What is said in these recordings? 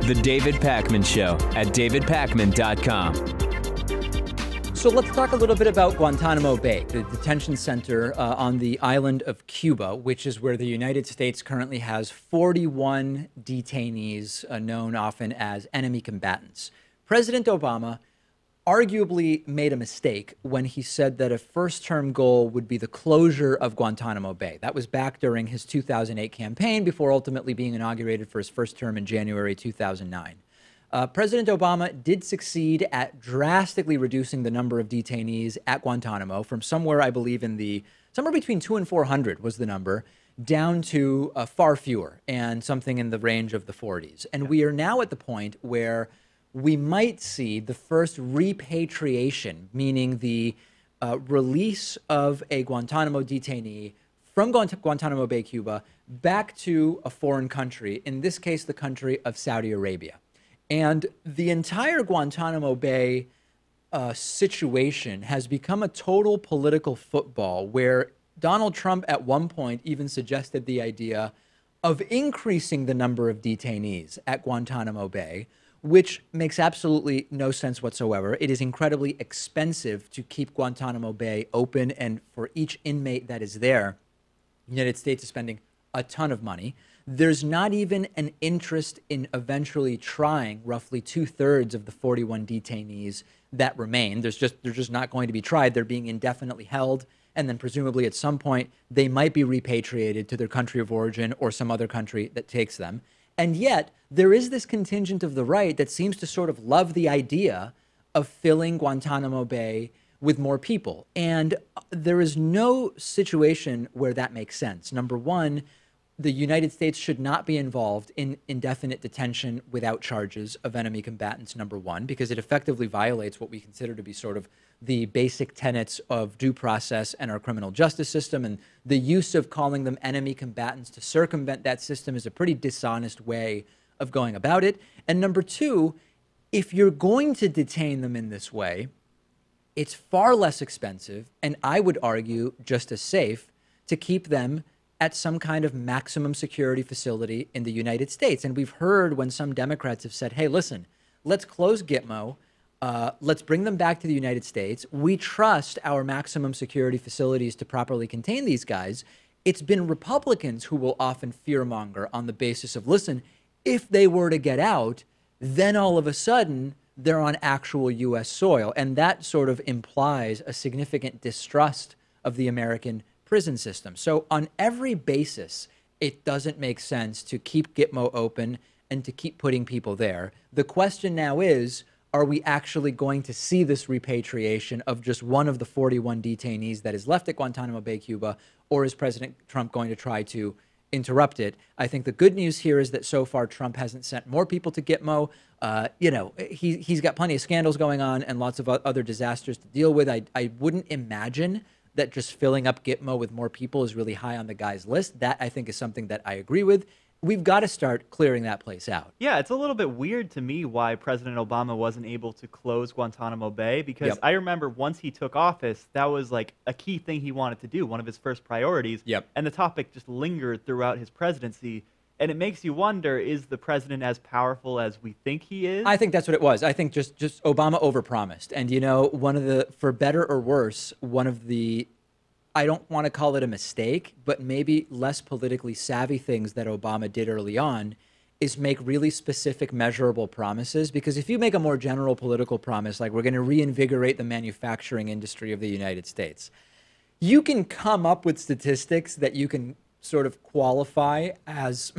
The David Pakman Show at davidpakman.com. So let's talk a little bit about Guantanamo Bay, the detention center on the island of Cuba, which is where the United States currently has 41 detainees known often as enemy combatants. President Obama arguably made a mistake when he said that a first-term goal would be the closure of Guantanamo Bay. That was back during his 2008 campaign before ultimately being inaugurated for his first term in January 2009. President Obama did succeed at drastically reducing the number of detainees at Guantanamo from somewhere, I believe, somewhere between 200 and 400 was the number, down to far fewer and something in the range of the 40s. And we are now at the point where we might see the first repatriation, meaning the release of a Guantanamo detainee from Guantanamo Bay, Cuba, back to a foreign country, in this case, the country of Saudi Arabia. And the entire Guantanamo Bay situation has become a total political football where Donald Trump at one point even suggested the idea of increasing the number of detainees at Guantanamo Bay, which makes absolutely no sense whatsoever. It is incredibly expensive to keep Guantanamo Bay open, and for each inmate that is there, the United States is spending a ton of money. There's not even an interest in eventually trying roughly 2/3 of the 41 detainees that remain. They're just not going to be tried. They're being indefinitely held, and then presumably at some point they might be repatriated to their country of origin or some other country that takes them. And yet, there is this contingent of the right that seems to sort of love the idea of filling Guantanamo Bay with more people. And there is no situation where that makes sense. Number one, the United States should not be involved in indefinite detention without charges of enemy combatants, number one, because it effectively violates what we consider to be sort of the basic tenets of due process and our criminal justice system. And the use of calling them enemy combatants to circumvent that system is a pretty dishonest way of going about it. And number two, if you're going to detain them in this way, it's far less expensive, and I would argue just as safe, to keep them at some kind of maximum security facility in the United States. And we've heard when some Democrats have said, hey, listen, let's close GITMO. Let's bring them back to the United States. We trust our maximum security facilities to properly contain these guys. It's been Republicans who will often fearmonger on the basis of, listen, if they were to get out, then all of a sudden they're on actual U.S. soil. And that sort of implies a significant distrust of the American prison system. So on every basis, it doesn't make sense to keep GITMO open and to keep putting people there. The question now is, are we actually going to see this repatriation of just one of the 41 detainees that is left at Guantanamo Bay, Cuba, or is President Trump going to try to interrupt it? I think the good news here is that so far Trump hasn't sent more people to GITMO. He's got plenty of scandals going on and lots of other disasters to deal with. I wouldn't imagine that just filling up GITMO with more people is really high on the guy's list. That, I think, is something that I agree with. We've got to start clearing that place out. Yeah, it's a little bit weird to me why President Obama wasn't able to close Guantanamo Bay, because I remember once he took office, that was like a key thing he wanted to do, one of his first priorities. And the topic just lingered throughout his presidency. And it makes you wonder, is the president as powerful as we think he is? I think that's what it was. I think just Obama overpromised. And, you know, one of the, for better or worse, one of the, I don't want to call it a mistake, but maybe less politically savvy things that Obama did early on is make really specific, measurable promises. Because if you make a more general political promise, like we're going to reinvigorate the manufacturing industry of the United States, you can come up with statistics that you can sort of qualify as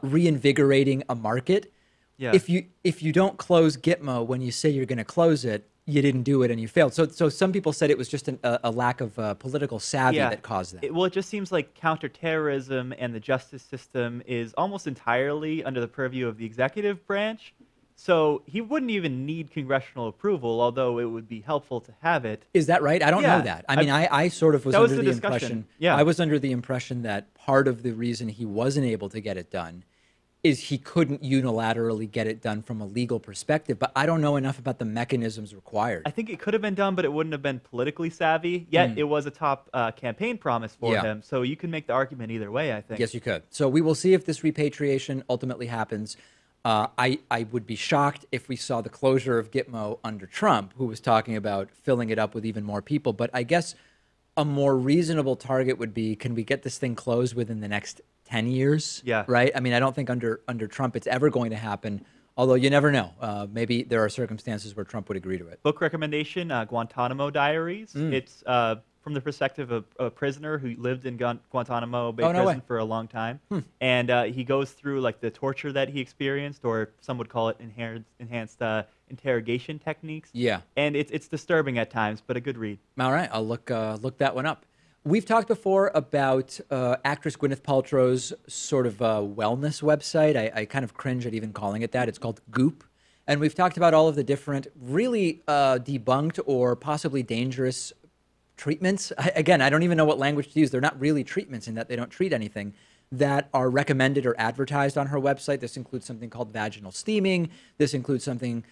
reinvigorating a market. If you don't close GITMO when you say you're going to close it, you didn't do it and you failed. So some people said it was just a lack of political savvy that caused that. Well, it just seems like counterterrorism and the justice system is almost entirely under the purview of the executive branch. So he wouldn't even need congressional approval, although it would be helpful to have it. Is that right? I don't know that. I mean, I sort of was under the impression. I was under the impression that part of the reason he wasn't able to get it done is he couldn't unilaterally get it done from a legal perspective. But I don't know enough about the mechanisms required. I think it could have been done, but it wouldn't have been politically savvy. Yet it was a top campaign promise for him. So you can make the argument either way, I think. Yes, you could. So we will see if this repatriation ultimately happens. I would be shocked if we saw the closure of GITMO under Trump, who was talking about filling it up with even more people. But I guess a more reasonable target would be, can we get this thing closed within the next 10 years? Yeah. Right? I mean, I don't think under Trump it's ever going to happen, although you never know. Maybe there are circumstances where Trump would agree to it. Book recommendation, Guantanamo Diaries. It's from the perspective of a prisoner who lived in Guantanamo Bay prison for a long time. And he goes through like the torture that he experienced, or some would call it enhanced interrogation techniques. Yeah. And it's disturbing at times, but a good read. All right, I'll look that one up. We've talked before about actress Gwyneth Paltrow's sort of wellness website. I kind of cringe at even calling it that. It's called Goop. And we've talked about all of the different really debunked or possibly dangerous treatments. Again, I don't even know what language to use. They're not really treatments in that they don't treat anything, that are recommended or advertised on her website. This includes something called vaginal steaming. This includes something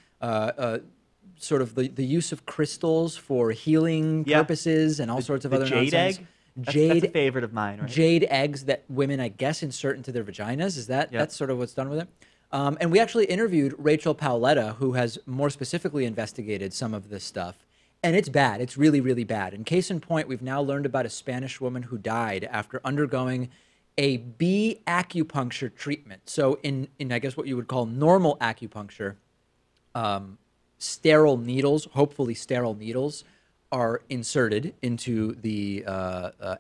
sort of the use of crystals for healing purposes and all sorts of other jade nonsense. Egg? That's a favorite of mine, right? Jade eggs that women, I guess, insert into their vaginas. Is that that's sort of what's done with it? And we actually interviewed Rachel Paoletta, who has more specifically investigated some of this stuff. And it's bad. It's really, really bad. And case in point, we've now learned about a Spanish woman who died after undergoing a bee acupuncture treatment. So in I guess what you would call normal acupuncture, sterile needles, hopefully sterile needles, are inserted into the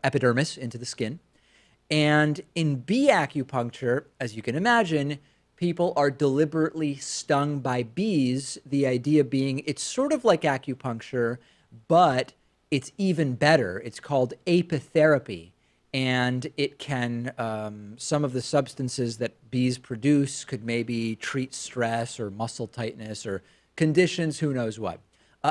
epidermis, into the skin. And in bee acupuncture, as you can imagine, people are deliberately stung by bees, the idea being it's sort of like acupuncture, but it's even better. It's called apitherapy. And it can, some of the substances that bees produce could maybe treat stress or muscle tightness or conditions, who knows what.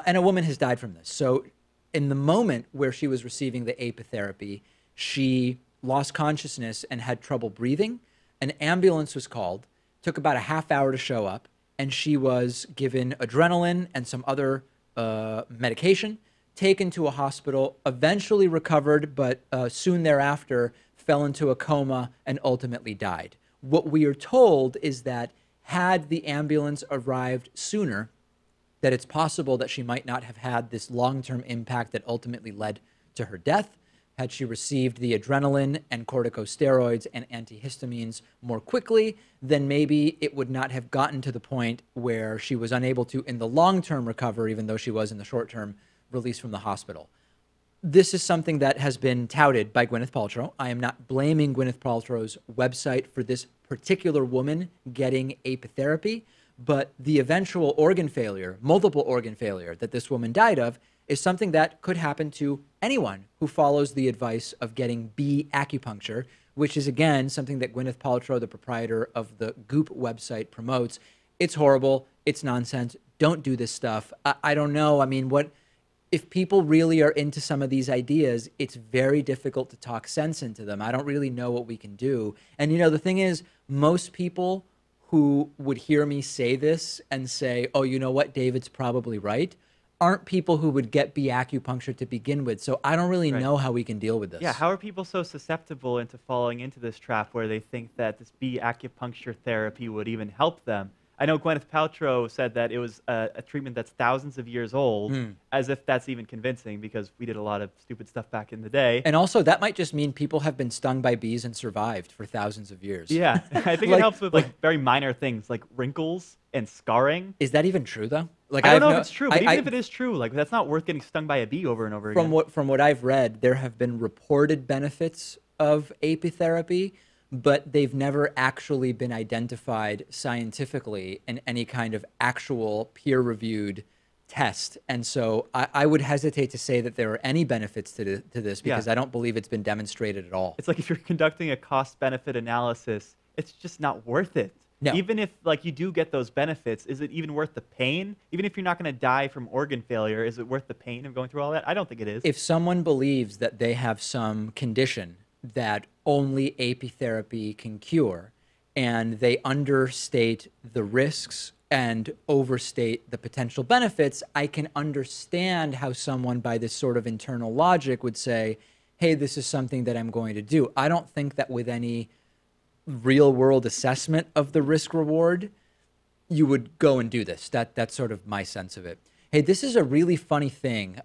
And a woman has died from this. So in the moment where she was receiving the apitherapy, she lost consciousness and had trouble breathing. An ambulance was called. Took about a half hour to show up, and she was given adrenaline and some other medication, taken to a hospital, eventually recovered, but soon thereafter fell into a coma and ultimately died. What we are told is that had the ambulance arrived sooner, that it's possible that she might not have had this long-term impact that ultimately led to her death. Had she received the adrenaline and corticosteroids and antihistamines more quickly, then maybe it would not have gotten to the point where she was unable to, in the long-term, recover, even though she was in the short-term released from the hospital. This is something that has been touted by Gwyneth Paltrow. I am not blaming Gwyneth Paltrow's website for this particular woman getting apitherapy, but the eventual organ failure, multiple organ failure that this woman died of, is something that could happen to anyone who follows the advice of getting bee acupuncture, which is, again, something that Gwyneth Paltrow, the proprietor of the Goop website, promotes. It's horrible. It's nonsense. Don't do this stuff. I don't know. I mean, if people really are into some of these ideas, it's very difficult to talk sense into them. I don't really know what we can do. And, you know, the thing is, most people who would hear me say this and say, oh, you know what, David's probably right, aren't people who would get bee acupuncture to begin with. So I don't really know how we can deal with this. Yeah, how are people so susceptible into falling into this trap where they think that this bee acupuncture therapy would even help them? I know Gwyneth Paltrow said that it was a treatment that's thousands of years old, as if that's even convincing, because we did a lot of stupid stuff back in the day. And also, that might just mean people have been stung by bees and survived for thousands of years. Yeah, I think it helps with like very minor things like wrinkles and scarring. Is that even true, though? Like, I don't know if it's true, but even if it is true, like that's not worth getting stung by a bee over and over again. From what I've read, there have been reported benefits of apitherapy, but they've never actually been identified scientifically in any kind of actual peer-reviewed test. And so I would hesitate to say that there are any benefits to this because I don't believe it's been demonstrated at all. It's like if you're conducting a cost-benefit analysis, it's just not worth it. No. Even if like you do get those benefits, is it even worth the pain? Even if you're not going to die from organ failure, is it worth the pain of going through all that? I don't think it is. If someone believes that they have some condition that only apitherapy can cure, and they understate the risks and overstate the potential benefits, I can understand how someone by this sort of internal logic would say, hey, this is something that I'm going to do. I don't think that with any real world assessment of the risk reward, you would go and do this. That's sort of my sense of it. Hey, this is a really funny thing.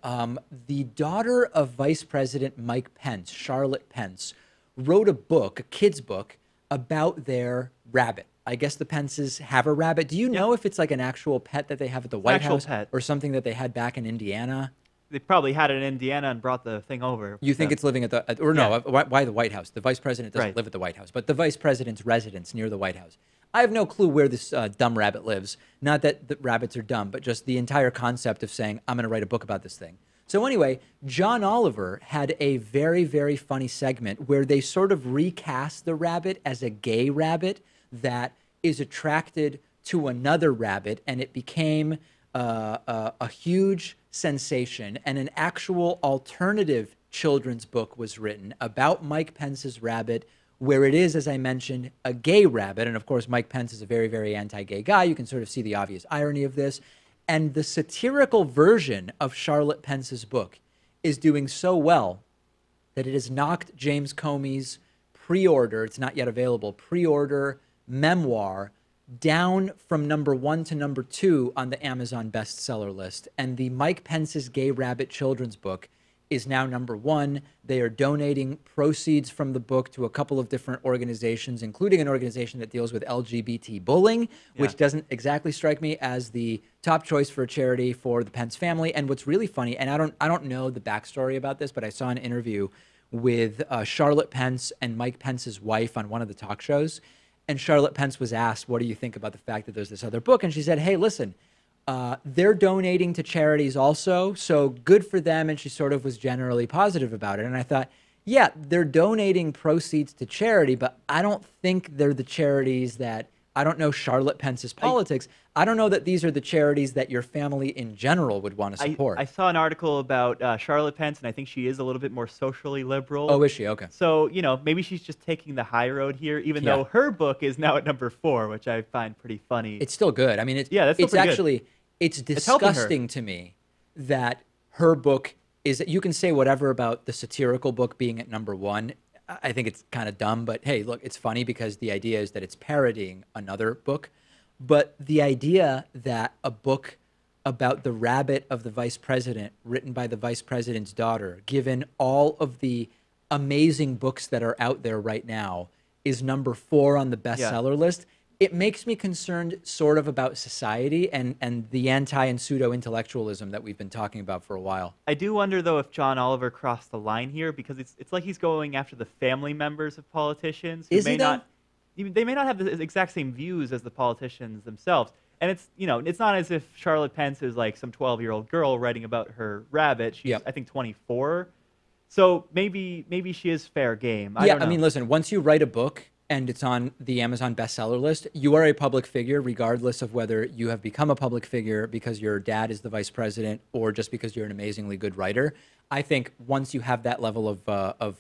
The daughter of Vice President Mike Pence, Charlotte Pence, wrote a book, a kid's book, about their rabbit. I guess the Pences have a rabbit. Do you know if it's like an actual pet that they have at the White House or something that they had back in Indiana? They probably had it in Indiana and brought the thing over. You think it's living at the, why the White House? The Vice President doesn't live at the White House, but the Vice President's residence near the White House. I have no clue where this dumb rabbit lives. Not that the rabbits are dumb, but just the entire concept of saying, I'm going to write a book about this thing. So anyway, John Oliver had a very, very funny segment where they sort of recast the rabbit as a gay rabbit that is attracted to another rabbit, and it became a huge sensation, and an actual alternative children's book was written about Mike Pence's rabbit, where it is, as I mentioned, a gay rabbit. And of course, Mike Pence is a very, very anti-gay guy. You can sort of see the obvious irony of this. And the satirical version of Charlotte Pence's book is doing so well that it has knocked James Comey's pre-order, it's not yet available, pre-order memoir down from #1 to #2 on the Amazon bestseller list. And the Mike Pence's Gay Rabbit children's book is now #1. They are donating proceeds from the book to a couple of different organizations, including an organization that deals with LGBT bullying, which doesn't exactly strike me as the top choice for a charity for the Pence family. And what's really funny, and I don't know the backstory about this, but I saw an interview with Charlotte Pence and Mike Pence's wife on one of the talk shows. And Charlotte Pence was asked, what do you think about the fact that there's this other book? And she said, hey, listen, they're donating to charities also, so good for them. And she sort of was generally positive about it. And I thought, yeah, they're donating proceeds to charity, but I don't think they're the charities that, I don't know Charlotte Pence's politics. I don't know that these are the charities that your family in general would want to support. I saw an article about Charlotte Pence, and I think she is a little bit more socially liberal. Oh, is she? Okay. So, you know, maybe she's just taking the high road here, even though her book is now at #4, which I find pretty funny. It's still good. I mean, it's actually, it's disgusting to me that her book is, you can say whatever about the satirical book being at #1. I think it's kind of dumb, but hey, look, it's funny because the idea is that it's parodying another book. But the idea that a book about the rabbit of the vice president, written by the vice president's daughter, given all of the amazing books that are out there right now, is #4 on the bestseller list, it makes me concerned sort of about society and the anti and pseudo-intellectualism that we've been talking about for a while. I do wonder, though, if John Oliver crossed the line here, because it's like he's going after the family members of politicians who they may not have the exact same views as the politicians themselves. And it's, you know, it's not as if Charlotte Pence is like some 12-year-old girl writing about her rabbit. She's, I think, 24. So maybe she is fair game. I don't know. I mean, listen, once you write a book and it's on the Amazon bestseller list, you are a public figure, regardless of whether you have become a public figure because your dad is the vice president or just because you're an amazingly good writer. I think once you have that level of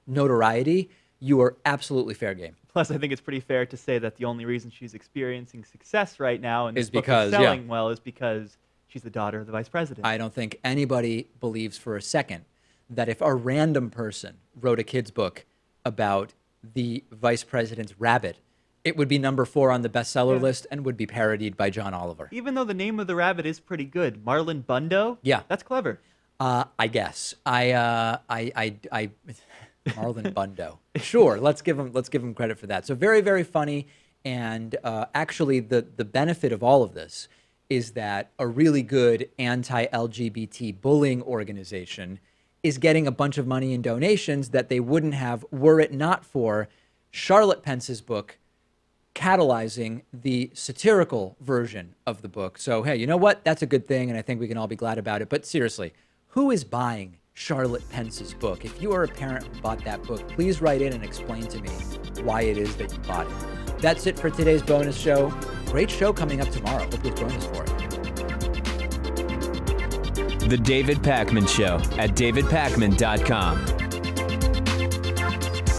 notoriety, you are absolutely fair game. Plus, I think it's pretty fair to say that the only reason she's experiencing success right now and this book is selling well is because she's the daughter of the vice president. I don't think anybody believes for a second that if a random person wrote a kid's book about the vice president's rabbit, it would be #4 on the bestseller list and would be parodied by John Oliver. Even though the name of the rabbit is pretty good, Marlon Bundo. Yeah, that's clever. I guess Marlon Bundo. Sure, let's give him credit for that. So very, very funny. And actually, the benefit of all of this is that a really good anti-LGBT bullying organization is getting a bunch of money in donations that they wouldn't have were it not for Charlotte Pence's book catalyzing the satirical version of the book. So, hey, you know what? That's a good thing, and I think we can all be glad about it. But seriously, who is buying Charlotte Pence's book? If you are a parent who bought that book, please write in and explain to me why it is that you bought it. That's it for today's bonus show. Great show coming up tomorrow. Hope you'll join us for it. The David Pakman Show at davidpakman.com.